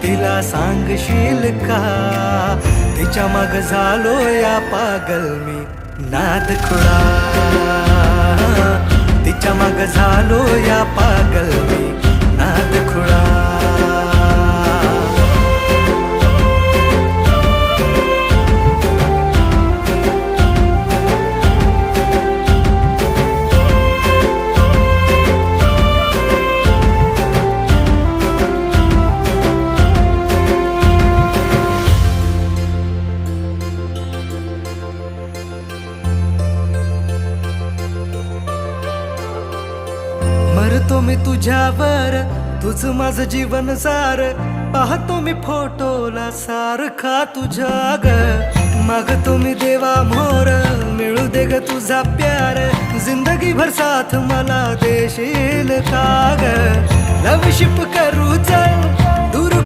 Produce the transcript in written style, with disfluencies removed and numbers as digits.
तिला सांगशील का? तिच्या माग झालो या पागल मी नाद खुळा. तिच्या माग झालो या पागल मी नाद खुळा. मरतो मी तुझ्यावर, तुझ माझं जीवन सार. पाहतो मी फोटोला सारखा तुझ्या ग. मागतो मी देवा मोर, मिळू दे ग तुझा प्यार. जिंदगी भर साथ मला देशील का ग? लवशिप करू चल